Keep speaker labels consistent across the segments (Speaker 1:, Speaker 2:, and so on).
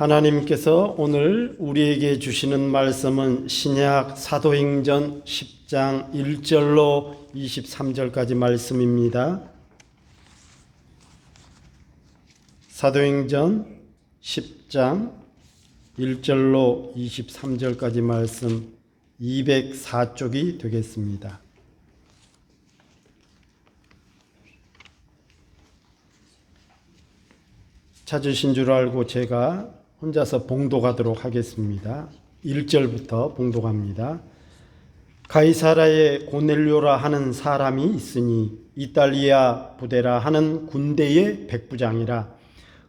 Speaker 1: 하나님께서 오늘 우리에게 주시는 말씀은 신약 사도행전 10장 1절로 23절까지 말씀입니다. 사도행전 10장 1절로 23절까지 말씀 204쪽이 되겠습니다. 찾으신 줄 알고 제가 혼자서 봉독하도록 하겠습니다. 1절부터 봉독합니다. 가이사라에 고넬료라 하는 사람이 있으니 이탈리아 부데라 하는 군대의 백부장이라.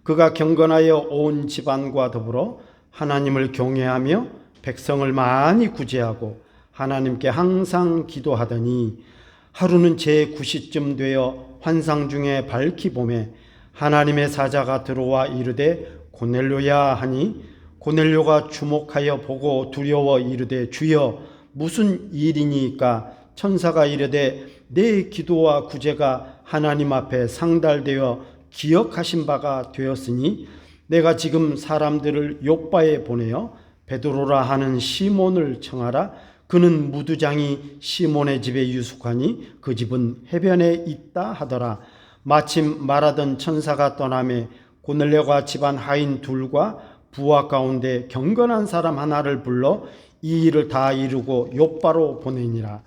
Speaker 1: 그가 경건하여 온 집안과 더불어 하나님을 경외하며 백성을 많이 구제하고 하나님께 항상 기도하더니 하루는 제9시쯤 되어 환상 중에 밝히 보매 하나님의 사자가 들어와 이르되 고넬료야 하니 고넬료가 주목하여 보고 두려워 이르되 주여 무슨 일이니까? 천사가 이르되 내 기도와 구제가 하나님 앞에 상달되어 기억하신 바가 되었으니 내가 지금 사람들을 욥바에 보내어 베드로라 하는 시몬을 청하라. 그는 무두장이 시몬의 집에 유숙하니 그 집은 해변에 있다 하더라. 마침 말하던 천사가 떠나매 고넬료가 집안 하인 둘과 부하 가운데 경건한 사람 하나를 불러 이 일을 다 이루고 욥바로 보내니라.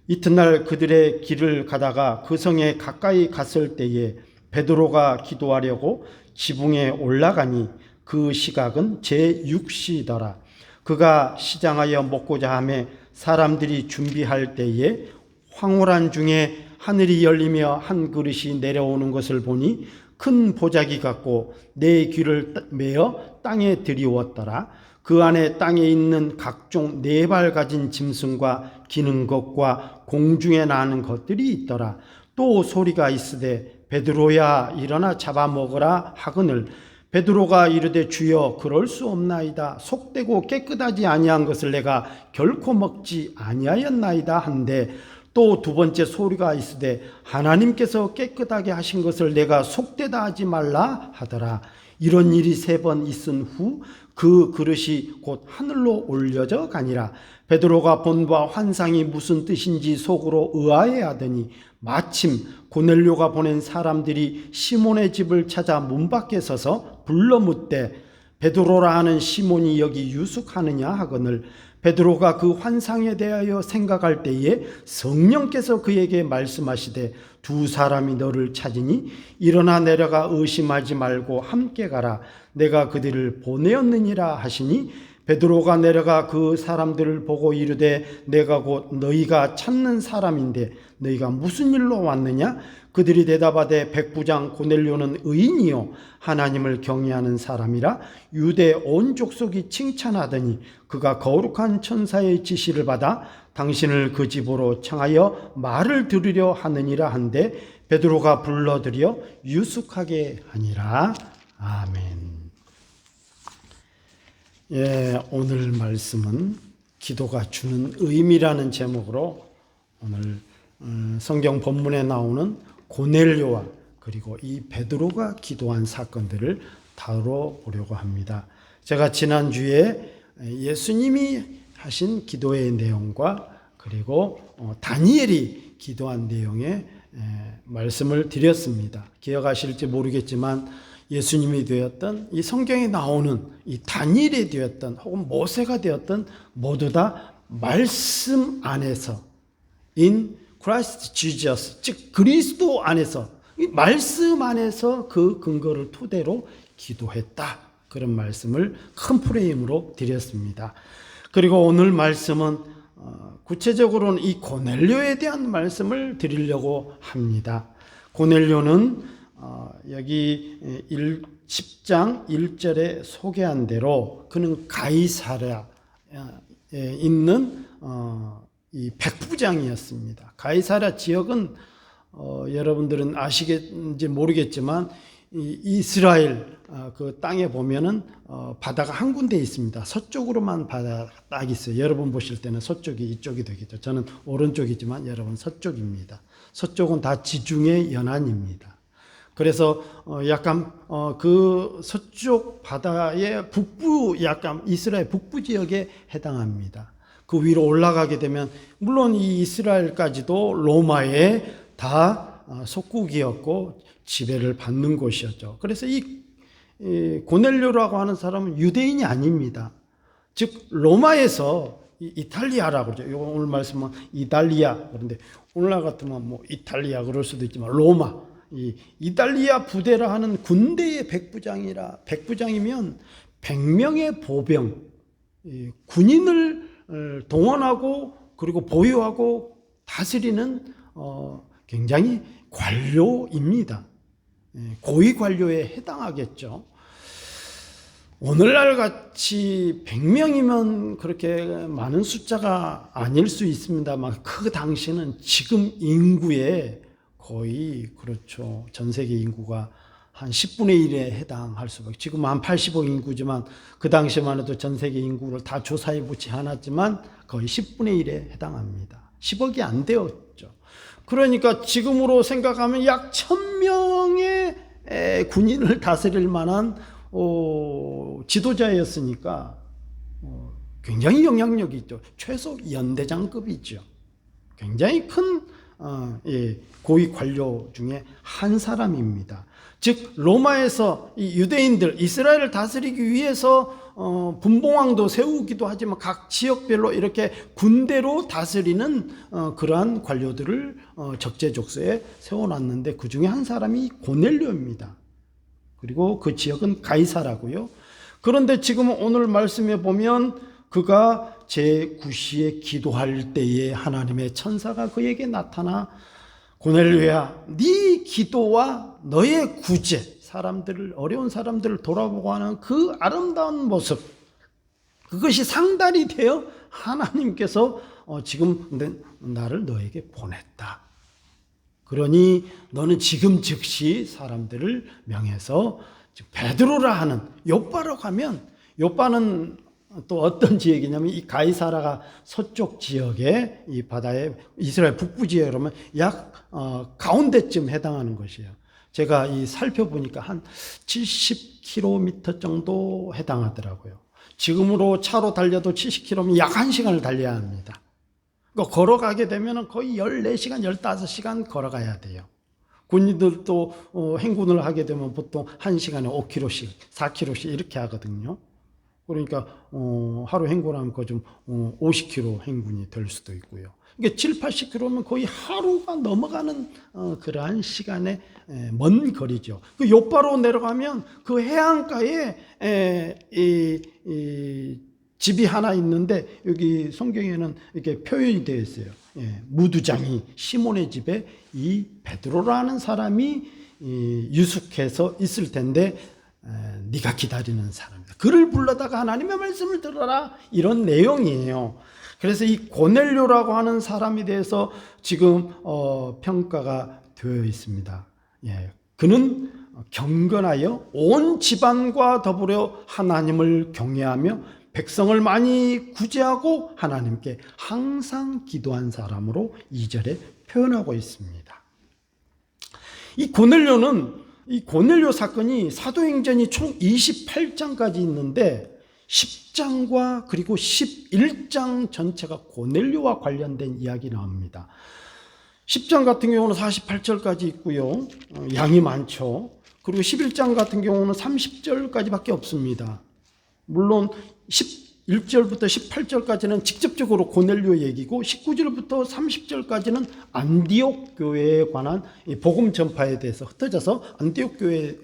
Speaker 1: 이튿날 그들의 길을 가다가 그 성에 가까이 갔을 때에 베드로가 기도하려고 지붕에 올라가니 그 시각은 제6시더라. 그가 시장하여 먹고자 하매 사람들이 준비할 때에 황홀한 중에 하늘이 열리며 한 그릇이 내려오는 것을 보니 큰 보자기 같고 내 귀를 메어 땅에 들이웠더라. 그 안에 땅에 있는 각종 4발 가진 짐승과 기는 것과 공중에 나는 것들이 있더라. 또 소리가 있으되 베드로야 일어나 잡아먹으라 하거늘 베드로가 이르되 주여 그럴 수 없나이다. 속되고 깨끗하지 아니한 것을 내가 결코 먹지 아니하였나이다 한데 또 두 번째 소리가 있으되 하나님께서 깨끗하게 하신 것을 내가 속되다 하지 말라 하더라. 이런 일이 3번 있은 후 그 그릇이 곧 하늘로 올려져 가니라. 베드로가 본 바 환상이 무슨 뜻인지 속으로 의아해하더니 마침 고넬료가 보낸 사람들이 시몬의 집을 찾아 문 밖에 서서 불러 묻되 베드로라 하는 시몬이 여기 유숙하느냐 하거늘 베드로가 그 환상에 대하여 생각할 때에 성령께서 그에게 말씀하시되 두 사람이 너를 찾으니 일어나 내려가 의심하지 말고 함께 가라. 내가 그들을 보내었느니라 하시니 베드로가 내려가 그 사람들을 보고 이르되 내가 곧 너희가 찾는 사람인데 너희가 무슨 일로 왔느냐? 그들이 대답하되 백부장 고넬료는 의인이요 하나님을 경외하는 사람이라 유대 온 족속이 칭찬하더니 그가 거룩한 천사의 지시를 받아 당신을 그 집으로 청하여 말을 들으려 하느니라 한데 베드로가 불러들여 유숙하게 하니라. 아멘. 오늘 말씀은 기도가 주는 의미라는 제목으로 오늘 성경 본문에 나오는 고넬료와 그리고 이 베드로가 기도한 사건들을 다뤄보려고 합니다. 제가 지난주에 예수님이 하신 기도의 내용과 그리고 다니엘이 기도한 내용의 말씀을 드렸습니다. 기억하실지 모르겠지만 예수님이 되었던 이 성경에 나오는 이 다니엘이 되었던 혹은 모세가 되었던 모두 다 말씀 안에서 in Christ Jesus 즉 그리스도 안에서 이 말씀 안에서 그 근거를 토대로 기도했다. 그런 말씀을 큰 프레임으로 드렸습니다. 그리고 오늘 말씀은 구체적으로는 이 고넬료에 대한 말씀을 드리려고 합니다. 고넬료는 여기 10장 1절에 소개한 대로 그는 가이사랴에 있는 이 백부장이었습니다. 가이사랴 지역은 여러분들은 아시겠는지 모르겠지만 이스라엘 그 땅에 보면은 바다가 한 군데 있습니다. 서쪽으로만 바다 딱 있어요. 여러분 보실 때는 서쪽이 이쪽이 되겠죠. 저는 오른쪽이지만 여러분 서쪽입니다. 서쪽은 다 지중해 연안입니다. 그래서 약간 그 서쪽 바다의 북부, 약간 이스라엘 북부 지역에 해당합니다. 그 위로 올라가게 되면 물론 이 이스라엘까지도 로마의 다 속국이었고 지배를 받는 곳이었죠. 그래서 이 고넬료라고 하는 사람은 유대인이 아닙니다. 즉 로마에서 이탈리아라고 그러죠. 오늘 말씀은 이탈리아, 그런데 오늘날 같으면 뭐 이탈리아 그럴 수도 있지만 로마, 이 이탈리아 부대라 하는 군대의 백부장이면 100명의 보병, 군인을 동원하고 그리고 보유하고 다스리는 굉장히 관료입니다. 고위 관료에 해당하겠죠. 오늘날 같이 100명이면 그렇게 많은 숫자가 아닐 수 있습니다만 그 당시는 지금 인구의 거의 그렇죠. 전 세계 인구가 한 10분의 1에 해당할 수밖에. 지금 한 80억 인구지만 그 당시만 해도 전 세계 인구를 다 조사해 보지 않았지만 거의 10분의 1에 해당합니다. 10억이 안 되었죠. 그러니까 지금으로 생각하면 약 1000명의 군인을 다스릴 만한 지도자였으니까 굉장히 영향력이 있죠. 최소 연대장급이죠. 굉장히 큰 고위 관료 중에 한 사람입니다. 즉 로마에서 이 유대인들 이스라엘을 다스리기 위해서 분봉왕도 세우기도 하지만 각 지역별로 이렇게 군대로 다스리는 그러한 관료들을 적재적소에 세워놨는데 그 중에 한 사람이 고넬료입니다. 그리고 그 지역은 가이사라고요. 그런데 지금 오늘 말씀에 보면 그가 제9시에 기도할 때에 하나님의 천사가 그에게 나타나 고넬료야, 네 기도와 너의 구제, 어려운 사람들을 돌아보고 하는 그 아름다운 모습, 그것이 상달이 되어 하나님께서 지금 나를 너에게 보냈다. 그러니 너는 지금 즉시 사람들을 명해서 베드로라 하는 욥바로 가면, 욥바는 또 어떤 지역이냐면 이 가이사라가 서쪽 지역에 이 바다의 이스라엘 북부 지역에 그러면 약 가운데쯤 해당하는 것이에요. 제가 살펴보니까 한 70km 정도 해당하더라고요. 지금으로 차로 달려도 70km면 약 1시간을 달려야 합니다. 그러니까 걸어가게 되면 거의 14시간, 15시간 걸어가야 돼요. 군인들도 행군을 하게 되면 보통 1시간에 5km씩, 4km씩 이렇게 하거든요. 그러니까 하루 행군하면 거의 좀 50km 행군이 될 수도 있고요. 이게 7, 80km면 거의 하루가 넘어가는 그러한 시간의 먼 거리죠. 그 욥바로 내려가면 그 해안가에 집이 하나 있는데 여기 성경에는 이렇게 표현이 되어 있어요. 무두장이 시몬의 집에 이 베드로라는 사람이 유숙해서 있을 텐데 네가 기다리는 사람이다. 그를 불러다가 하나님의 말씀을 들어라. 이런 내용이에요. 그래서 이 고넬료라고 하는 사람에 대해서 지금 평가가 되어 있습니다. 그는 경건하여 온 집안과 더불어 하나님을 경외하며 백성을 많이 구제하고 하나님께 항상 기도한 사람으로 2절에 표현하고 있습니다. 이 고넬료 사건이 사도행전이 총 28장까지 있는데 10장과 그리고 11장 전체가 고넬료와 관련된 이야기 나옵니다. 10장 같은 경우는 48절까지 있고요. 양이 많죠. 그리고 11장 같은 경우는 30절까지밖에 없습니다. 물론 11절부터 18절까지는 직접적으로 고넬료 얘기고 19절부터 30절까지는 안디옥 교회에 관한 복음 전파에 대해서 흩어져서 안디옥 교회에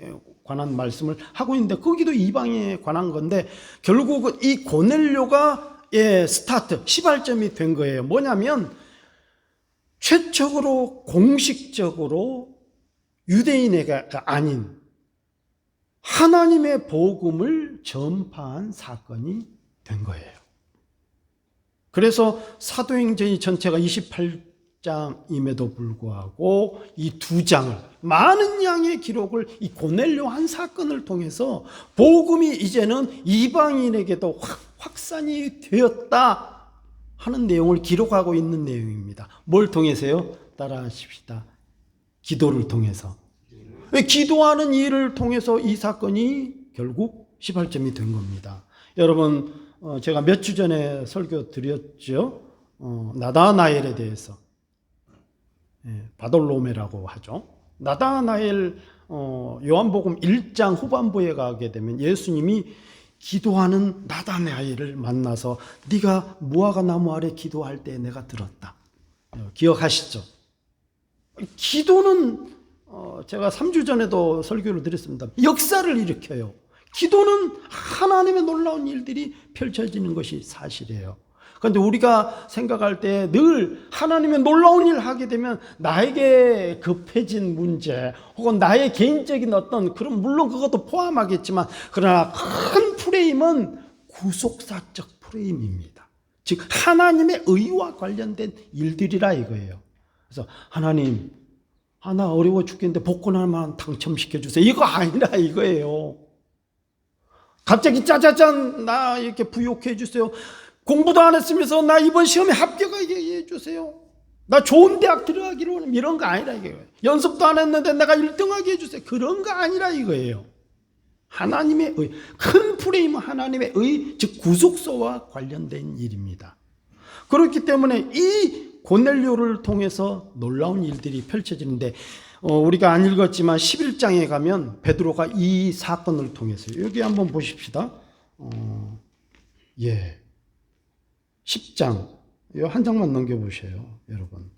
Speaker 1: 관한 말씀을 하고 있는데 거기도 이방에 관한 건데 결국은 이 고넬료가 스타트, 시발점이 된 거예요. 뭐냐면 최초로 공식적으로 유대인애가 아닌 하나님의 복음을 전파한 사건이 된 거예요. 그래서 사도행전이 전체가 28장임에도 불구하고 이 2장을 많은 양의 기록을 이 고넬료 한 사건을 통해서 복음이 이제는 이방인에게도 확산이 되었다 하는 내용을 기록하고 있는 내용입니다. 뭘 통해서요? 따라하십시다. 기도를 통해서. 기도하는 일을 통해서 이 사건이 결국 시발점이 된 겁니다. 여러분, 제가 몇 주 전에 설교 드렸죠. 나다나엘에 대해서. 바돌로메라고 하죠. 나다나엘 요한복음 1장 후반부에 가게 되면 예수님이 기도하는 나다나엘을 만나서 네가 무화과 나무 아래 기도할 때 내가 들었다. 기억하시죠? 기도는 제가 3주 전에도 설교를 드렸습니다. 역사를 일으켜요. 기도는 하나님의 놀라운 일들이 펼쳐지는 것이 사실이에요. 그런데 우리가 생각할 때 늘 하나님의 놀라운 일을 하게 되면 나에게 급해진 문제 혹은 나의 개인적인 어떤 그런, 물론 그것도 포함하겠지만, 그러나 큰 프레임은 구속사적 프레임입니다. 즉 하나님의 의와 관련된 일들이라 이거예요. 그래서 하나님, 나 어려워 죽겠는데 복권 하나만 당첨시켜 주세요. 이거 아니라 이거예요. 갑자기 짜자잔 나 이렇게 부욕해 주세요. 공부도 안 했으면서 나 이번 시험에 합격하게 해주세요. 나 좋은 대학 들어가기로 원하는, 이런 거 아니라 이거예요. 연습도 안 했는데 내가 1등하게 해주세요. 그런 거 아니라 이거예요. 하나님의 의, 큰 프레임은 하나님의 의, 즉 구속서와 관련된 일입니다. 그렇기 때문에 이 고넬료를 통해서 놀라운 일들이 펼쳐지는데, 우리가 안 읽었지만 11장에 가면 베드로가 이 사건을 통해서, 여기 한번 보십시다. 10장 한 장만 넘겨보세요, 여러분.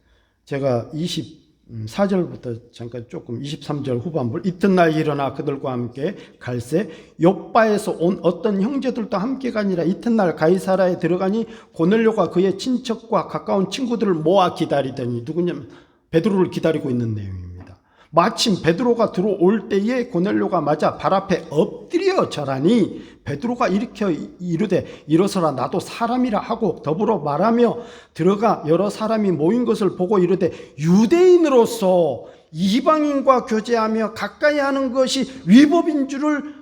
Speaker 1: 제가 24절부터 잠깐 조금 23절 후반부. 이튿날 일어나 그들과 함께 갈새 욥바에서 온 어떤 형제들도 함께가 아니라 이튿날 가이사라에 들어가니 고넬료가 그의 친척과 가까운 친구들을 모아 기다리더니, 누구냐면 베드로를 기다리고 있는 내용입니다. 마침 베드로가 들어올 때에 고넬료가 맞아 발 앞에 엎드려 절하니 베드로가 일으켜 이르되 일어서라, 나도 사람이라 하고 더불어 말하며 들어가 여러 사람이 모인 것을 보고 이르되 유대인으로서 이방인과 교제하며 가까이 하는 것이 위법인 줄을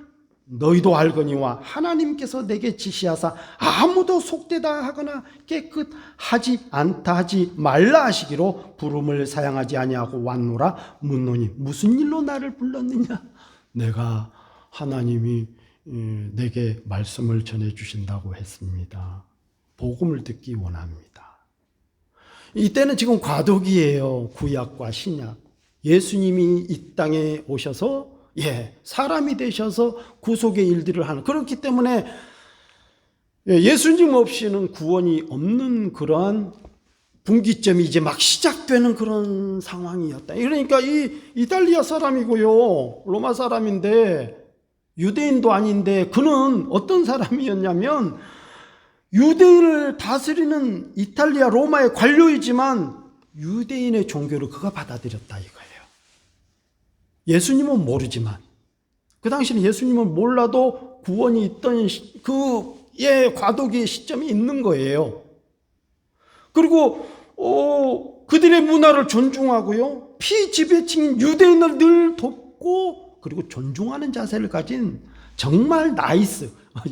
Speaker 1: 너희도 알거니와 하나님께서 내게 지시하사 아무도 속되다 하거나 깨끗하지 않다 하지 말라 하시기로 부름을 사양하지 아니하고 왔노라. 묻노니 무슨 일로 나를 불렀느냐? 내가 하나님이 내게 말씀을 전해주신다고 했습니다. 복음을 듣기 원합니다. 이때는 지금 과도기예요. 구약과 신약. 예수님이 이 땅에 오셔서 사람이 되셔서 구속의 일들을 하는, 그렇기 때문에 예수님 없이는 구원이 없는 그러한 분기점이 이제 막 시작되는 그런 상황이었다. 그러니까 이 이탈리아 사람이고요, 로마 사람인데 유대인도 아닌데, 그는 어떤 사람이었냐면 유대인을 다스리는 이탈리아 로마의 관료이지만 유대인의 종교를 그가 받아들였다 이거예요. 예수님은 모르지만, 그 당시는 예수님을 몰라도 구원이 있던 과도기의 시점이 있는 거예요. 그리고 그들의 문화를 존중하고요, 피지배층인 유대인을 늘 돕고, 그리고 존중하는 자세를 가진 정말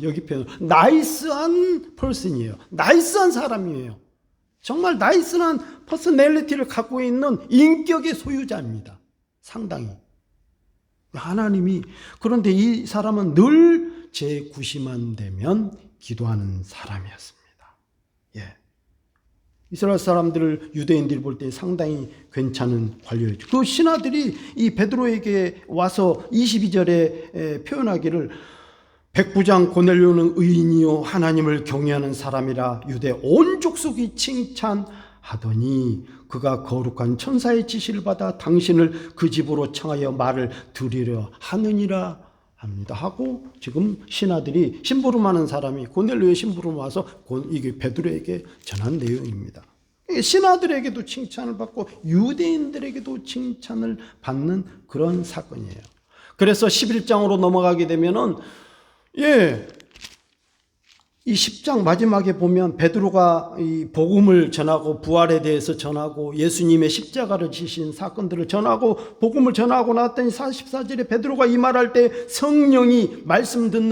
Speaker 1: 여기 표현 나이스한 퍼슨이에요. 나이스한 사람이에요. 정말 나이스한 퍼스널리티를 갖고 있는 인격의 소유자입니다. 상당히. 하나님이, 그런데 이 사람은 늘 제9시만 되면 기도하는 사람이었습니다. 이스라엘 사람들을, 유대인들이 볼 때 상당히 괜찮은 관료였죠. 그 신하들이 이 베드로에게 와서 22절에 표현하기를 백부장 고넬료는 의인이요 하나님을 경외하는 사람이라 유대 온 족속이 칭찬하더니 그가 거룩한 천사의 지시를 받아 당신을 그 집으로 청하여 말을 들으려 하느니라 합니다. 하고 지금 신하들이, 심부름하는 사람이 고넬료의 심부름 와서 이게 베드로에게 전한 내용입니다. 신하들에게도 칭찬을 받고 유대인들에게도 칭찬을 받는 그런 사건이에요. 그래서 11장으로 넘어가게 되면은 이 10장 마지막에 보면 베드로가 이 복음을 전하고 부활에 대해서 전하고 예수님의 십자가를 지신 사건들을 전하고 복음을 전하고 나왔더니 44절에 베드로가 이 말할 때 성령이 말씀을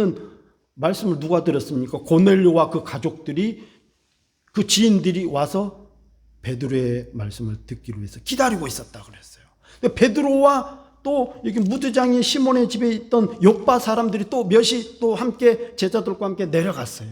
Speaker 1: 누가 들었습니까? 고넬료와 그 가족들이, 그 지인들이 와서 베드로의 말씀을 듣기로 해서 기다리고 있었다 그랬어요. 베드로와 또 여기 무드장이 시몬의 집에 있던 요빠 사람들이 또 몇이 또 함께 제자들과 함께 내려갔어요.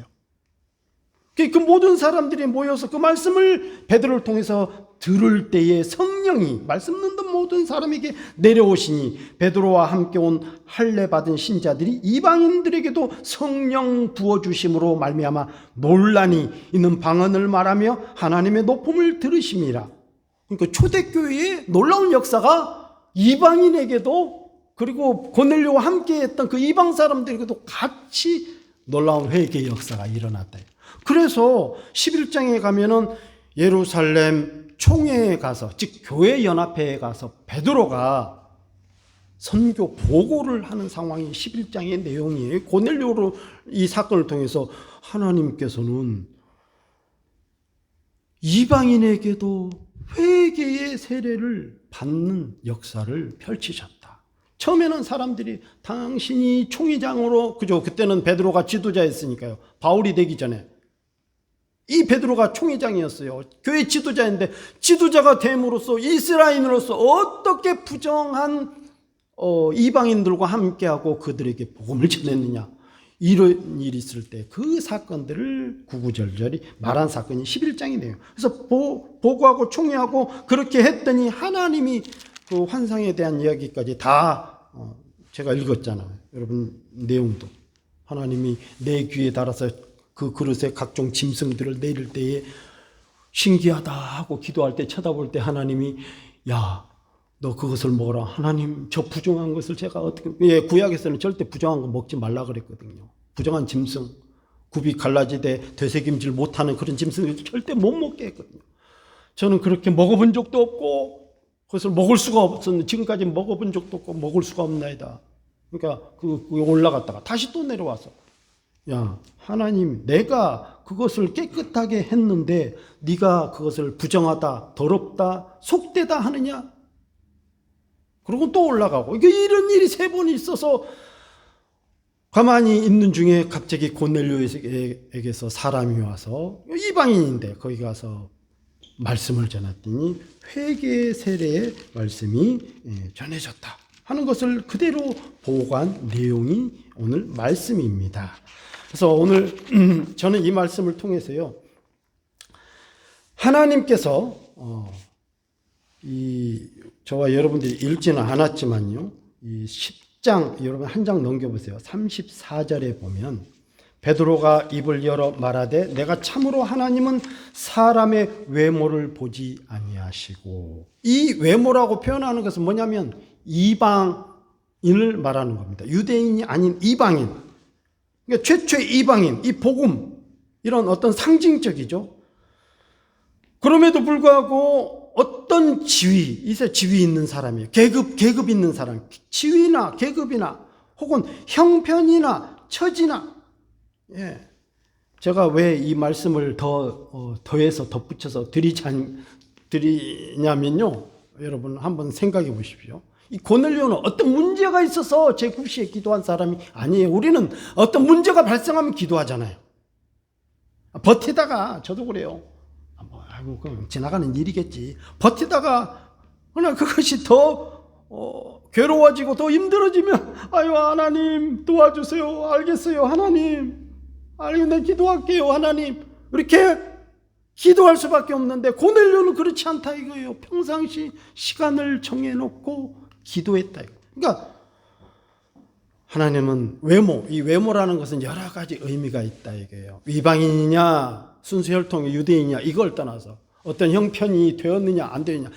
Speaker 1: 그 모든 사람들이 모여서 그 말씀을 베드로를 통해서 들을 때에 성령이 말씀 듣는 모든 사람에게 내려오시니 베드로와 함께 온 할례 받은 신자들이 이방인들에게도 성령 부어주심으로 말미암아 논란이 있는 방언을 말하며 하나님의 높음을 들으심이라. 그러니까 초대교회의 놀라운 역사가 이방인에게도 그리고 고넬료와 함께 했던 그 이방 사람들에게도 같이 놀라운 회개의 역사가 일어났다. 그래서 11장에 가면은 예루살렘 총회에 가서, 즉 교회 연합회에 가서 베드로가 선교 보고를 하는 상황이 11장의 내용이에요. 고넬료로 이 사건을 통해서 하나님께서는 이방인에게도 회개의 세례를 받는 역사를 펼치셨다. 처음에는 사람들이 당신이 총회장으로, 그죠? 그때는 베드로가 지도자였으니까요. 바울이 되기 전에 이 베드로가 총회장이었어요. 교회 지도자인데 지도자가 됨으로써 이스라엘인으로서 어떻게 부정한 이방인들과 함께하고 그들에게 복음을 전했느냐, 이런 일이 있을 때 그 사건들을 구구절절히 말한 사건이 11장이네요. 그래서 보고하고 총회하고 그렇게 했더니 하나님이 그 환상에 대한 이야기까지 다 제가 읽었잖아요. 여러분 내용도 하나님이 내 귀에 달아서 그 그릇에 각종 짐승들을 내릴 때에 신기하다 하고 기도할 때 쳐다볼 때 하나님이 야, 너 그것을 먹어라. 하나님 저 부정한 것을 제가 어떻게, 구약에서는 절대 부정한 거 먹지 말라 그랬거든요. 부정한 짐승, 굽이 갈라지되 되새김질 못하는 그런 짐승을 절대 못 먹게 했거든요. 저는 그렇게 먹어본 적도 없고 그것을 먹을 수가 없었는데 지금까지 먹어본 적도 없고 먹을 수가 없나이다. 그러니까 그 올라갔다가 다시 또 내려와서 야, 하나님 내가 그것을 깨끗하게 했는데 네가 그것을 부정하다, 더럽다, 속되다 하느냐? 그리고 또 올라가고 이런 일이 3번 있어서 가만히 있는 중에 갑자기 고넬료에게서 사람이 와서 이방인인데 거기 가서 말씀을 전했더니 회개 세례의 말씀이 전해졌다 하는 것을 그대로 보고한 내용이 오늘 말씀입니다. 그래서 오늘 저는 이 말씀을 통해서요, 하나님께서 저와 여러분들이 읽지는 않았지만요, 이 10장 여러분 한 장 넘겨보세요. 34절에 보면 베드로가 입을 열어 말하되 내가 참으로 하나님은 사람의 외모를 보지 아니하시고, 이 외모라고 표현하는 것은 뭐냐면 이방인을 말하는 겁니다. 유대인이 아닌 이방인. 그러니까 최초의 이방인, 이 복음, 이런 어떤 상징적이죠. 그럼에도 불구하고 어떤 지위, 이세 지위 있는 사람이에요. 계급 있는 사람, 지위나 계급이나 혹은 형편이나 처지나, 예. 제가 왜 이 말씀을 더해서 덧붙여서 드리냐면요. 여러분 한번 생각해 보십시오. 이 고넬료는 어떤 문제가 있어서 제9시에 기도한 사람이 아니에요. 우리는 어떤 문제가 발생하면 기도하잖아요. 버티다가, 저도 그래요. 아이고, 그럼 지나가는 일이겠지. 버티다가, 그러나 그것이 더 괴로워지고 더 힘들어지면, 아유, 하나님 도와주세요. 알겠어요, 하나님. 내 기도할게요, 하나님. 이렇게 기도할 수밖에 없는데, 고넬료는 그렇지 않다 이거예요. 평상시 시간을 정해놓고 기도했다. 그러니까 하나님은 이 외모라는 것은 여러 가지 의미가 있다 이거예요. 이방인이냐 순수 혈통의 유대인이냐 이걸 떠나서 어떤 형편이 되었느냐 안 되느냐,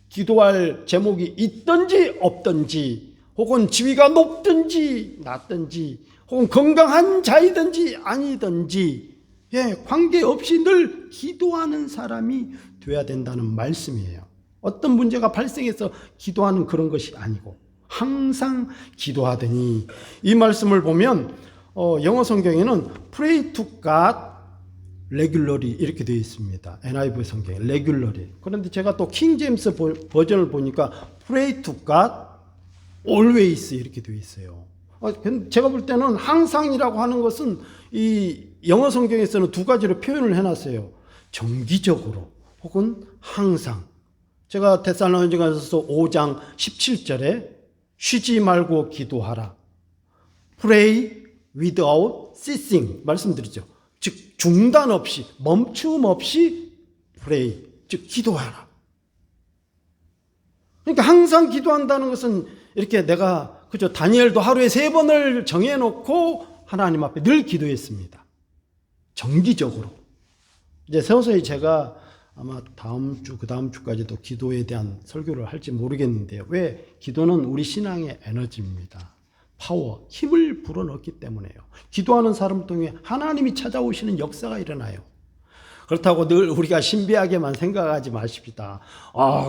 Speaker 1: 기도할 제목이 있든지 없든지, 혹은 지위가 높든지 낮든지, 혹은 건강한 자이든지 아니든지, 관계없이 늘 기도하는 사람이 되어야 된다는 말씀이에요. 어떤 문제가 발생해서 기도하는 그런 것이 아니고 항상 기도하더니, 이 말씀을 보면 영어 성경에는 pray to God regularly 이렇게 되어 있습니다. NIV 성경에 regularly. 그런데 제가 또 킹 제임스 버전을 보니까 pray to God always 이렇게 되어 있어요. 제가 볼 때는 항상이라고 하는 것은 이 영어 성경에서는 2가지로 표현을 해놨어요. 정기적으로 혹은 항상. 제가 데살로니가서 5장 17절에 쉬지 말고 기도하라. Pray without ceasing. 말씀드리죠. 즉 중단 없이, 멈춤 없이 pray, 즉 기도하라. 그러니까 항상 기도한다는 것은 이렇게 내가 그죠, 다니엘도 하루에 3번을 정해놓고 하나님 앞에 늘 기도했습니다. 정기적으로. 이제 서서히 제가 아마 다음 주, 그 다음 주까지도 기도에 대한 설교를 할지 모르겠는데요. 왜? 기도는 우리 신앙의 에너지입니다. 파워, 힘을 불어넣기 때문에요. 기도하는 사람 통해 하나님이 찾아오시는 역사가 일어나요. 그렇다고 늘 우리가 신비하게만 생각하지 마십시다.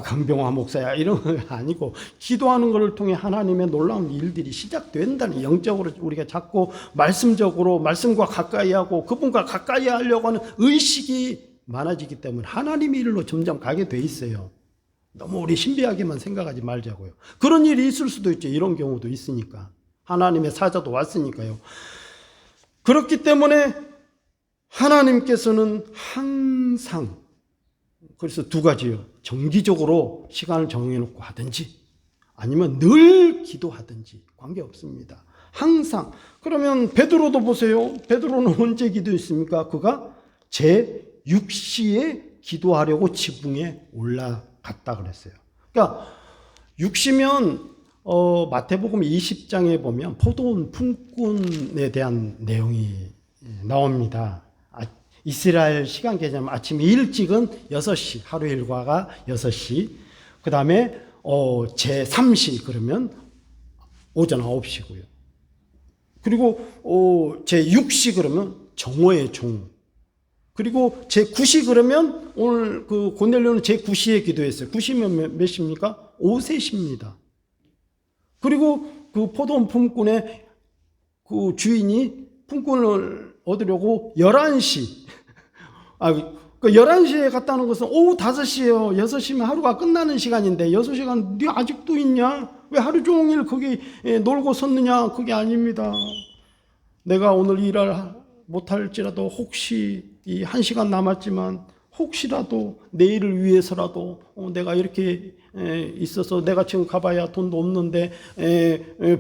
Speaker 1: 강병화 목사야 이런 건 아니고, 기도하는 것을 통해 하나님의 놀라운 일들이 시작된다는, 영적으로 우리가 자꾸 말씀적으로 말씀과 가까이 하고 그분과 가까이 하려고 하는 의식이 많아지기 때문에 하나님의 일로 점점 가게 돼 있어요. 너무 우리 신비하게만 생각하지 말자고요. 그런 일이 있을 수도 있죠. 이런 경우도 있으니까. 하나님의 사자도 왔으니까요. 그렇기 때문에 하나님께서는 항상, 그래서 2가지요. 정기적으로 시간을 정해놓고 하든지 아니면 늘 기도하든지 관계없습니다. 항상. 그러면 베드로도 보세요. 베드로는 언제 기도했습니까? 그가 제6시에 기도하려고 지붕에 올라갔다 그랬어요. 그러니까 6시면 마태복음 20장에 보면 포도원 품꾼에 대한 내용이 나옵니다. 이스라엘 시간 개념 아침 일찍은 6시, 하루 일과가 6시. 그 다음에 제3시 그러면 오전 9시고요. 그리고 제6시 그러면 정오의 종. 그리고 제9시 그러면 오늘 그 고넬료는 제9시에 기도했어요. 9시면 몇 시입니까? 오후 3시입니다. 그리고 그 포도원 품꾼의 그 주인이 품꾼을 얻으려고 11시. 그 11시에 갔다는 것은 오후 5시예요. 6시면 하루가 끝나는 시간인데 6시간 네 아직도 있냐? 왜 하루 종일 거기 놀고 섰느냐? 그게 아닙니다. 내가 오늘 일을 못할지라도 혹시 이 1시간 남았지만 혹시라도 내일을 위해서라도 내가 이렇게 있어서 내가 지금 가봐야 돈도 없는데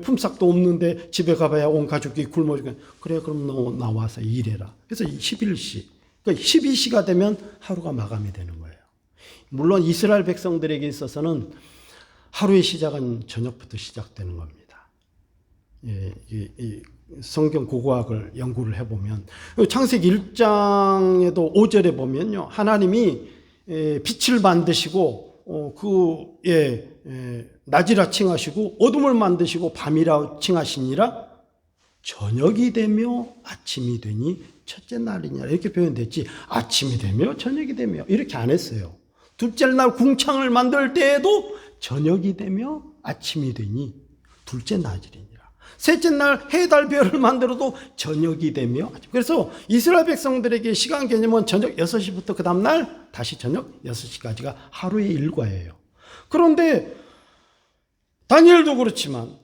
Speaker 1: 품삯도 없는데 집에 가봐야 온 가족이 굶어 죽겠네. 그래 그럼 너 나와서 일해라. 그래서 11시, 그러니까 12시가 되면 하루가 마감이 되는 거예요. 물론 이스라엘 백성들에게 있어서는 하루의 시작은 저녁부터 시작되는 겁니다. 성경 고고학을 연구를 해보면 창세기 1장에도 5절에 보면요, 하나님이 빛을 만드시고 낮이라 칭하시고 어둠을 만드시고 밤이라 칭하시니라 저녁이 되며 아침이 되니 첫째 날이냐 이렇게 표현됐지, 아침이 되며 저녁이 되며 이렇게 안 했어요. 둘째 날 궁창을 만들 때에도 저녁이 되며 아침이 되니 둘째 날이니라. 셋째 날 해, 달, 별을 만들어도 저녁이 되며. 그래서 이스라엘 백성들에게 시간 개념은 저녁 6시부터 그 다음날 다시 저녁 6시까지가 하루의 일과예요. 그런데 다니엘도 그렇지만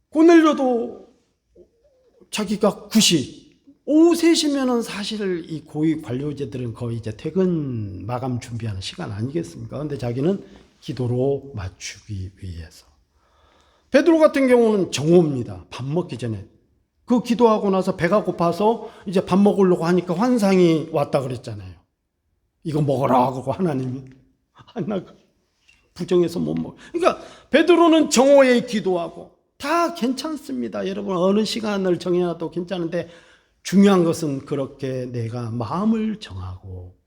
Speaker 1: 고넬료도 자기가 9시, 오후 3시면은 사실 이 고위 관료제들은 거의 이제 퇴근 마감 준비하는 시간 아니겠습니까? 근데 자기는 기도로 맞추기 위해서. 베드로 같은 경우는 정오입니다. 밥 먹기 전에. 그 기도하고 나서 배가 고파서 이제 밥 먹으려고 하니까 환상이 왔다 그랬잖아요. 이거 먹어라 하고 하나님이. 나 부정해서 못 먹어. 그러니까 베드로는 정오에 기도하고 다 괜찮습니다. 여러분 어느 시간을 정해놔도 괜찮은데 중요한 것은 그렇게 내가 마음을 정하고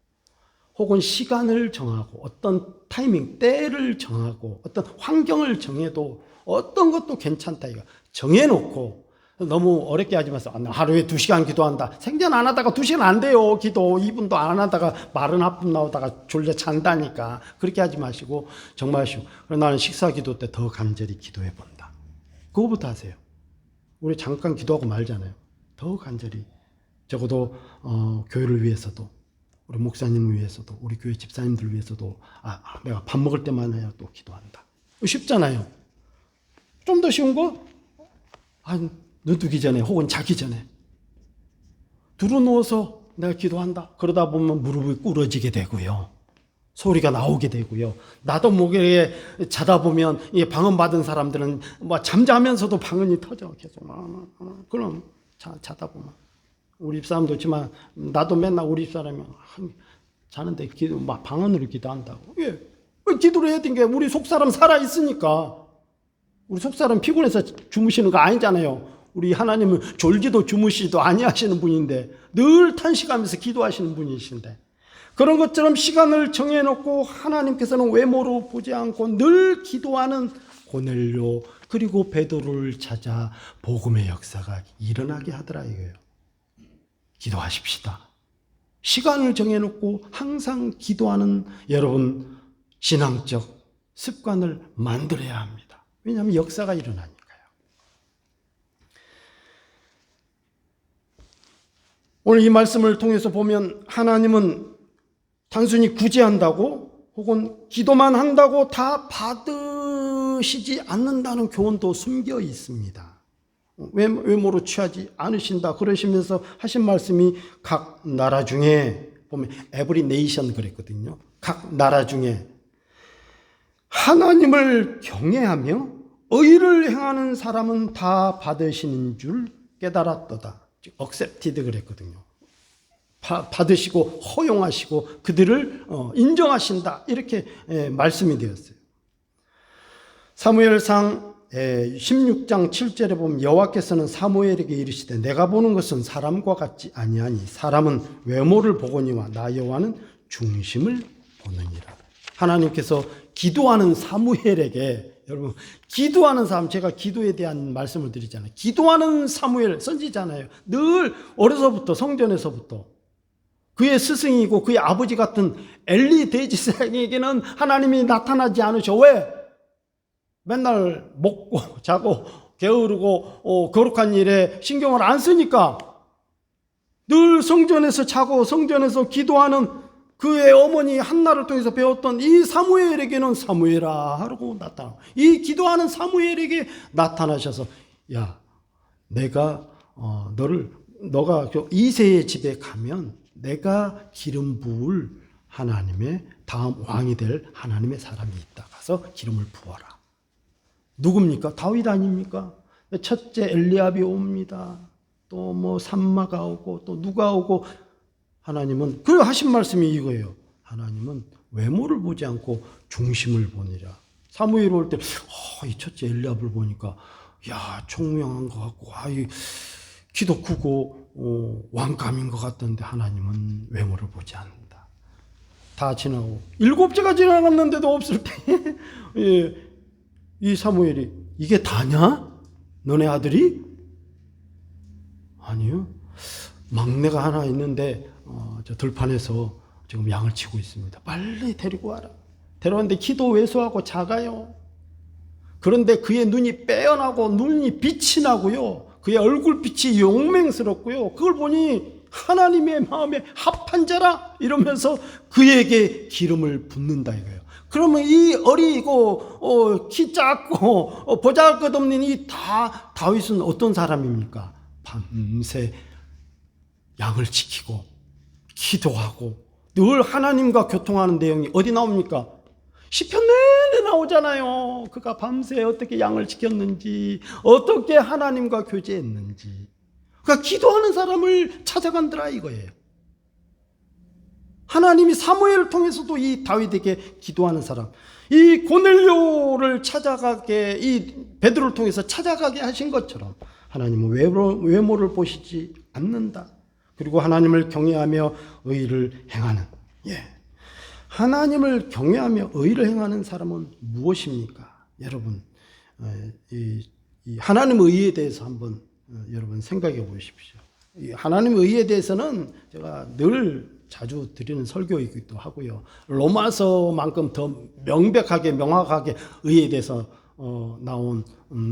Speaker 1: 혹은 시간을 정하고 어떤 타이밍, 때를 정하고 어떤 환경을 정해도 어떤 것도 괜찮다. 이거 정해놓고 너무 어렵게 하지 마세요. 하루에 2시간 기도한다. 생전 안 하다가 2시간 안 돼요. 기도 2분도 안 하다가 말은 하품 나오다가 졸려 잔다니까. 그렇게 하지 마시고 정말 하시고. 그럼 나는 식사 기도 때 더 간절히 기도해 본다. 그거부터 하세요. 우리 잠깐 기도하고 말잖아요. 더 간절히. 적어도 교회를 위해서도, 우리 목사님을 위해서도, 우리 교회 집사님들 위해서도 내가 밥 먹을 때만 해야 또 기도한다. 쉽잖아요. 좀 더 쉬운 거? 눈 뜨기 전에 혹은 자기 전에 두루 누워서 내가 기도한다. 그러다 보면 무릎이 꿇어지게 되고요. 소리가 나오게 되고요. 나도 모르게 자다 보면 방언 받은 사람들은 뭐 잠자면서도 방언이 터져 계속. 그럼 자다 보면 우리 집사람도 있지만 나도 맨날 우리 집사람이 자는데 막 방언으로 기도한다고. 왜 기도를 해야 되는 게 우리 속사람 살아 있으니까. 우리 속사람 피곤해서 주무시는 거 아니잖아요. 우리 하나님은 졸지도 주무시지도 아니하시는 분인데 늘 탄식하면서 기도하시는 분이신데, 그런 것처럼 시간을 정해놓고 하나님께서는 외모로 보지 않고 늘 기도하는 고넬료 그리고 베드로를 찾아 복음의 역사가 일어나게 하더라 이거예요. 기도하십시다. 시간을 정해놓고 항상 기도하는 여러분 신앙적 습관을 만들어야 합니다. 왜냐하면 역사가 일어나니까요. 오늘 이 말씀을 통해서 보면 하나님은 단순히 구제한다고 혹은 기도만 한다고 다 받으시지 않는다는 교훈도 숨겨 있습니다. 외모로 취하지 않으신다 그러시면서 하신 말씀이 각 나라 중에 보면 every nation 그랬거든요. 각 나라 중에 하나님을 경외하며 의를 행하는 사람은 다 받으시는 줄 깨달았도다. accepted 그랬거든요. 받으시고 허용하시고 그들을 인정하신다 이렇게 말씀이 되었어요. 사무엘상 16장 7절에 보면 여호와께서는 사무엘에게 이르시되 내가 보는 것은 사람과 같지 아니하니 사람은 외모를 보거니와 나 여호와는 중심을 보느니라. 하나님께서 기도하는 사무엘에게, 여러분 기도하는 사람, 제가 기도에 대한 말씀을 드리잖아요. 기도하는 사무엘 선지자잖아요. 늘 어려서부터 성전에서부터 그의 스승이고 그의 아버지 같은 엘리 대지사에게는 하나님이 나타나지 않으셔. 왜? 맨날 먹고 자고 게으르고 거룩한 일에 신경을 안 쓰니까. 늘 성전에서 자고 성전에서 기도하는 그의 어머니 한나를 통해서 배웠던 이 사무엘에게는 사무엘아 하고 나타나. 이 기도하는 사무엘에게 나타나셔서 야, 내가 너가 이새의 집에 가면 내가 기름 부을 하나님의 다음 왕이 될 하나님의 사람이 있다. 가서 기름을 부어라. 누굽니까? 다윗 아닙니까? 첫째 엘리압이 옵니다. 또 뭐 삼마가 오고 또 누가 오고. 하나님은 그 하신 말씀이 이거예요. 하나님은 외모를 보지 않고 중심을 보니라. 사무엘 올 때 이 첫째 엘리압을 보니까 야, 총명한 것 같고 이 키도 크고 왕감인 것 같던데 하나님은 외모를 보지 않는다. 다 지나고 7제가 지나갔는데도 없을 때 이 사무엘이 이게 다냐? 너네 아들이? 아니요. 막내가 하나 있는데 저 들판에서 지금 양을 치고 있습니다. 빨리 데리고 와라. 데려왔는데 키도 왜소하고 작아요. 그런데 그의 눈이 빼어나고 눈이 빛이 나고요. 그의 얼굴빛이 용맹스럽고요. 그걸 보니 하나님의 마음에 합한 자라 이러면서 그에게 기름을 붓는다 이거예요. 그러면 이 어리고 키 작고 보잘것없는 이 다윗은 어떤 사람입니까? 밤새 양을 지키고 기도하고 늘 하나님과 교통하는 내용이 어디 나옵니까? 시편 내내 나오잖아요. 그가 밤새 어떻게 양을 지켰는지, 어떻게 하나님과 교제했는지. 그러니까 기도하는 사람을 찾아간더라 이거예요. 하나님이 사무엘을 통해서도 이 다윗에게 기도하는 사람, 이 고넬료를 찾아가게, 이 베드로를 통해서 찾아가게 하신 것처럼 하나님은 외모를 보시지 않는다. 그리고 하나님을 경외하며 의를 행하는, 하나님을 경외하며 의를 행하는 사람은 무엇입니까? 여러분, 이 하나님의 의에 대해서 한번 여러분 생각해 보십시오. 이 하나님의 의에 대해서는 제가 늘 자주 드리는 설교이기도 하고요. 로마서만큼 더 명백하게 명확하게 의에 대해서 나온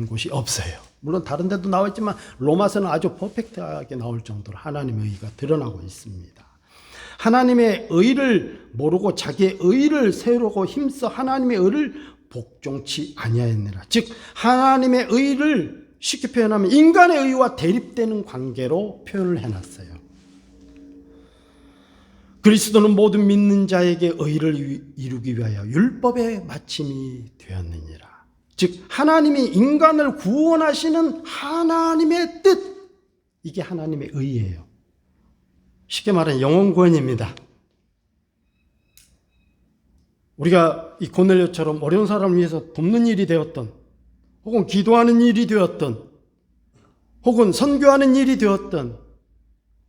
Speaker 1: 곳이 없어요. 물론 다른 데도 나와 있지만 로마서는 아주 퍼펙트하게 나올 정도로 하나님의 의가 드러나고 있습니다. 하나님의 의를 모르고 자기의 의를 세우려고 힘써 하나님의 의를 복종치 아니하였느라. 즉 하나님의 의를 쉽게 표현하면 인간의 의와 대립되는 관계로 표현을 해놨어요. 그리스도는 모든 믿는 자에게 의를 이루기 위하여 율법의 마침이 되었느니라. 즉 하나님이 인간을 구원하시는 하나님의 뜻, 이게 하나님의 의예요. 쉽게 말하면 영혼 구원입니다. 우리가 이 고넬료처럼 어려운 사람을 위해서 돕는 일이 되었던, 혹은 기도하는 일이 되었던, 혹은 선교하는 일이 되었던,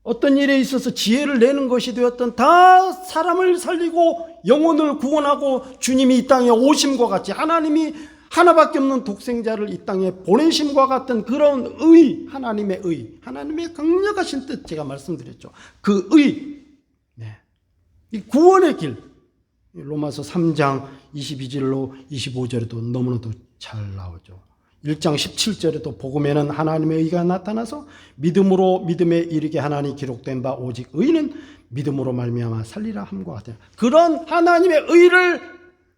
Speaker 1: 어떤 일에 있어서 지혜를 내는 것이 되었던, 다 사람을 살리고 영혼을 구원하고 주님이 이 땅에 오심과 같이 하나님이 하나밖에 없는 독생자를 이 땅에 보내심과 같은 그런 의, 하나님의 의, 하나님의 강력하신 뜻, 제가 말씀드렸죠. 그 의, 이 구원의 길, 로마서 3장 22절로 25절에도 너무나도 잘 나오죠. 1장 17절에도 복음에는 하나님의 의가 나타나서 믿음으로 믿음에 이르게 하나니 기록된 바 오직 의는 믿음으로 말미암아 살리라 함과 같아요. 그런 하나님의 의를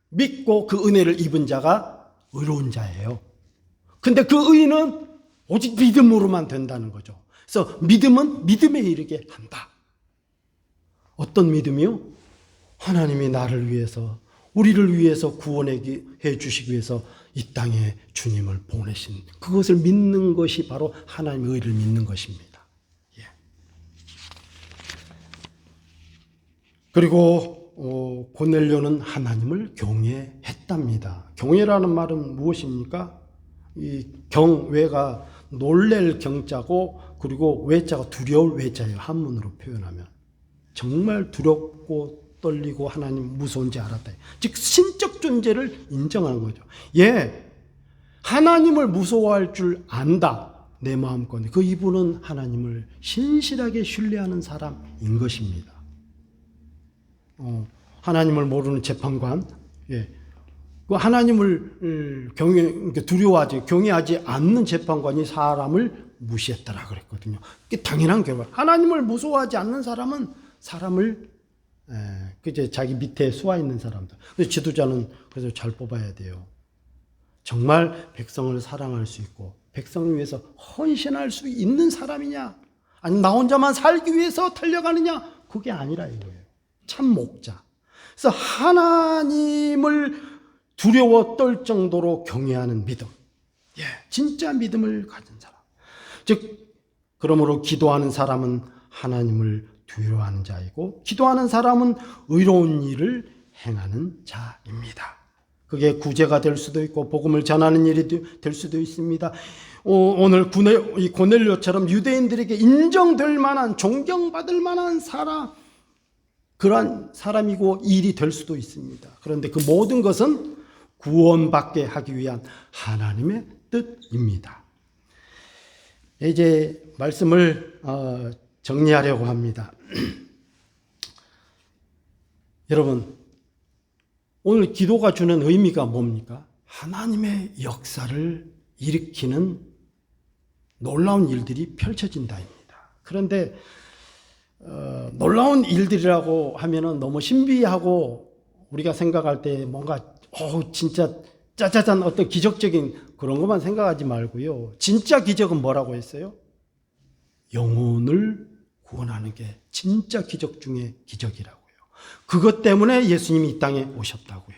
Speaker 1: 믿고 그 은혜를 입은 자가 의로운 자예요. 근데 그 의는 오직 믿음으로만 된다는 거죠. 그래서 믿음은 믿음에 이르게 한다. 어떤 믿음이요? 하나님이 나를 위해서, 우리를 위해서 구원해 주시기 위해서 이 땅에 주님을 보내신 그것을 믿는 것이 바로 하나님의 의를 믿는 것입니다. 예. 그리고 고넬료는 하나님을 경외했답니다. 경외라는 말은 무엇입니까? 이 경외가 놀랄 경자고, 그리고 외자가 두려울 외자예요. 한문으로 표현하면 정말 두렵고 떨리고 하나님 무서운지 알았다. 즉 신적 존재를 인정하는 거죠. 예, 하나님을 무서워할 줄 안다, 내 마음껏. 그 이분은 하나님을 신실하게 신뢰하는 사람인 것입니다. 하나님을 모르는 재판관, 예, 그 하나님을 두려워하지, 경외하지 않는 재판관이 사람을 무시했다라 그랬거든요. 그게 당연한 결과. 하나님을 무서워하지 않는 사람은 사람을 그제 자기 밑에 쏘아 있는 사람들. 그래서 지도자는 그래서 잘 뽑아야 돼요. 정말 백성을 사랑할 수 있고 백성을 위해서 헌신할 수 있는 사람이냐, 아니면 나 혼자만 살기 위해서 달려가느냐, 그게 아니라 이거예요. 참 목자. 그래서 하나님을 두려워 떨 정도로 경외하는 믿음, 예, 진짜 믿음을 가진 사람. 즉 그러므로 기도하는 사람은 하나님을 두려워하는 자이고, 기도하는 사람은 의로운 일을 행하는 자입니다. 그게 구제가 될 수도 있고 복음을 전하는 일이 될 수도 있습니다. 오늘 이 고넬료처럼 유대인들에게 인정될 만한, 존경받을 만한 사람, 그러한 사람이고 일이 될 수도 있습니다. 그런데 그 모든 것은 구원받게 하기 위한 하나님의 뜻입니다. 이제 말씀을 정리하려고 합니다. 여러분, 오늘 기도가 주는 의미가 뭡니까? 하나님의 역사를 일으키는 놀라운 일들이 펼쳐진다입니다. 그런데 놀라운 일들이라고 하면은 너무 신비하고 우리가 생각할 때 뭔가 진짜 짜자잔 어떤 기적적인 그런 것만 생각하지 말고요. 진짜 기적은 뭐라고 했어요? 영혼을 구원하는 게 진짜 기적 중에 기적이라고요. 그것 때문에 예수님이 이 땅에 오셨다고요.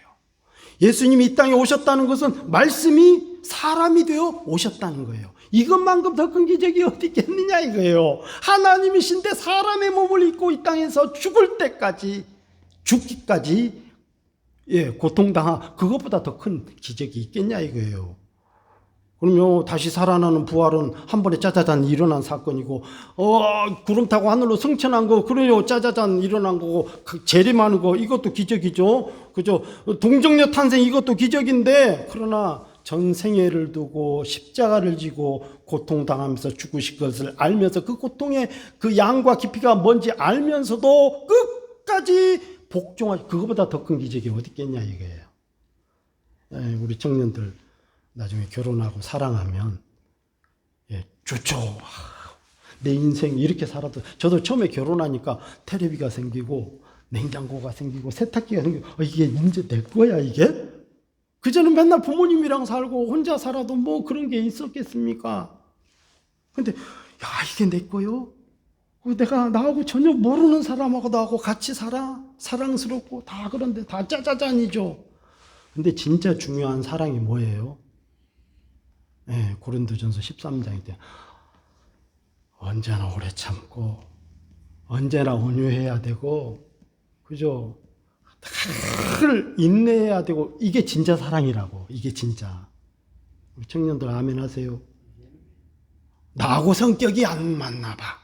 Speaker 1: 예수님이 이 땅에 오셨다는 것은 말씀이 사람이 되어 오셨다는 거예요. 이것만큼 더 큰 기적이 어디 있겠느냐 이거예요. 하나님이신데 사람의 몸을 입고 이 땅에서 죽을 때까지, 죽기까지, 예, 고통당하, 그것보다 더 큰 기적이 있겠냐 이거예요. 그러면 다시 살아나는 부활은 한 번에 짜자잔 일어난 사건이고, 구름 타고 하늘로 승천한 거, 그래요, 짜자잔 일어난 거고, 재림하는 거, 이것도 기적이죠. 그죠? 동정녀 탄생, 이것도 기적인데, 그러나 전생애를 두고 십자가를 지고 고통당하면서 죽으실 것을 알면서 그 고통의 그 양과 깊이가 뭔지 알면서도 끝까지 복종하시, 그거보다 더 큰 기적이 어디 있겠냐 이거예요. 우리 청년들 나중에 결혼하고 사랑하면, 예, 좋죠. 내 인생 이렇게 살아도, 저도 처음에 결혼하니까 텔레비가 생기고 냉장고가 생기고 세탁기가 생기고, 이게 이제 내 거야 이게? 그전엔 맨날 부모님이랑 살고 혼자 살아도 뭐 그런 게 있었겠습니까? 근데 야, 이게 내 거요? 내가 나하고 전혀 모르는 사람하고 나하고 같이 살아? 사랑스럽고 다 그런데 다 짜자잔이죠. 근데 진짜 중요한 사랑이 뭐예요? 네, 고린도전서 13장에 때 언제나 오래 참고 언제나 온유해야 되고 그죠? 늘 인내해야 되고 이게 진짜 사랑이라고. 이게 진짜. 우리 청년들 아멘 하세요. 나하고 성격이 안 맞나 봐.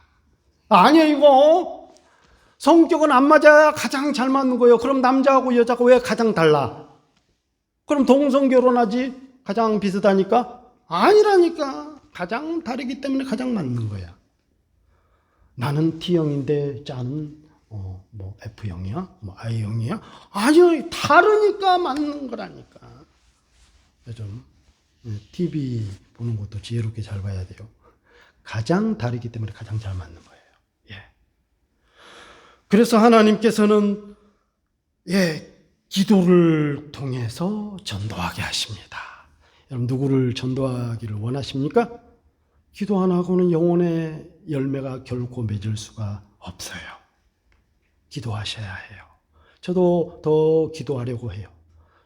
Speaker 1: 아니야 이거 성격은 안 맞아야 가장 잘 맞는 거예요. 그럼 남자하고 여자가 왜 가장 달라? 그럼 동성 결혼하지? 가장 비슷하니까? 아니라니까. 가장 다르기 때문에 가장 맞는 거야. 나는 T형인데 짜는 뭐 F형이야? 뭐 I형이야? 아니요. 다르니까 맞는 거라니까. 좀 TV 보는 것도 지혜롭게 잘 봐야 돼요. 가장 다르기 때문에 가장 잘 맞는 거예요. 예. 그래서 하나님께서는 기도를 통해서 전도하게 하십니다. 여러분 누구를 전도하기를 원하십니까? 기도 안 하고는 영혼의 열매가 결코 맺을 수가 없어요. 기도하셔야 해요. 저도 더 기도하려고 해요.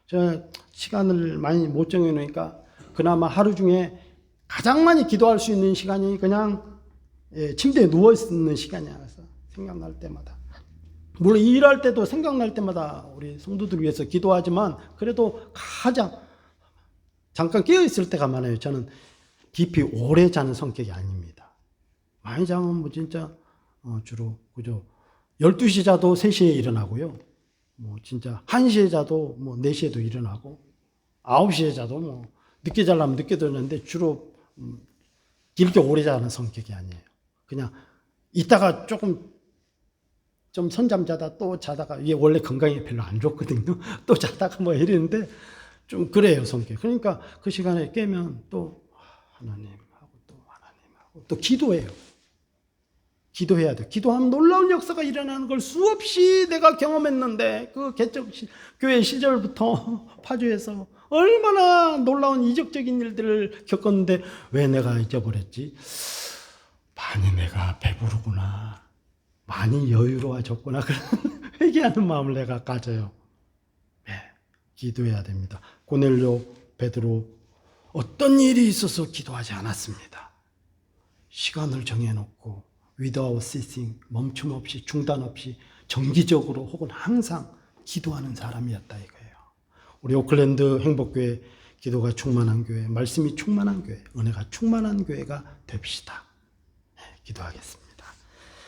Speaker 1: 제가 시간을 많이 못 정해놓으니까 그나마 하루 중에 가장 많이 기도할 수 있는 시간이 그냥 침대에 누워있는 시간이야. 그래서 생각날 때마다. 물론 일할 때도 생각날 때마다 우리 성도들 위해서 기도하지만 그래도 가장 잠깐 깨어있을 때가 많아요. 저는 깊이 오래 자는 성격이 아닙니다. 많이 자면 뭐 진짜 주로 그죠. 12시 자도 3시에 일어나고요. 뭐 진짜 1시에 자도 뭐 4시에도 일어나고 9시에 자도 뭐 늦게 자려면 늦게 들었는데 주로 길게 오래 자는 성격이 아니에요. 그냥 이따가 조금 좀 선잠 자다 또 자다가 이게 원래 건강에 별로 안 좋거든요. 또 자다가 뭐 이러는데 좀 그래요 성격. 그러니까 그 시간에 깨면 또 하나님하고 또 기도해요. 기도해야 돼. 기도하면 놀라운 역사가 일어나는 걸 수없이 내가 경험했는데 그 개척 교회 시절부터 파주에서 얼마나 놀라운 이적적인 일들을 겪었는데 왜 내가 잊어버렸지? 많이 내가 배부르구나. 많이 여유로워졌구나. 그런 회개하는 마음을 내가 가져요. 네, 기도해야 됩니다. 고넬료, 베드로 어떤 일이 있어서 기도하지 않았습니다. 시간을 정해놓고 without ceasing, 멈춤 없이 중단 없이 정기적으로 혹은 항상 기도하는 사람이었다 이거예요. 우리 오클랜드 행복교회 기도가 충만한 교회, 말씀이 충만한 교회, 은혜가 충만한 교회가 됩시다. 네, 기도하겠습니다.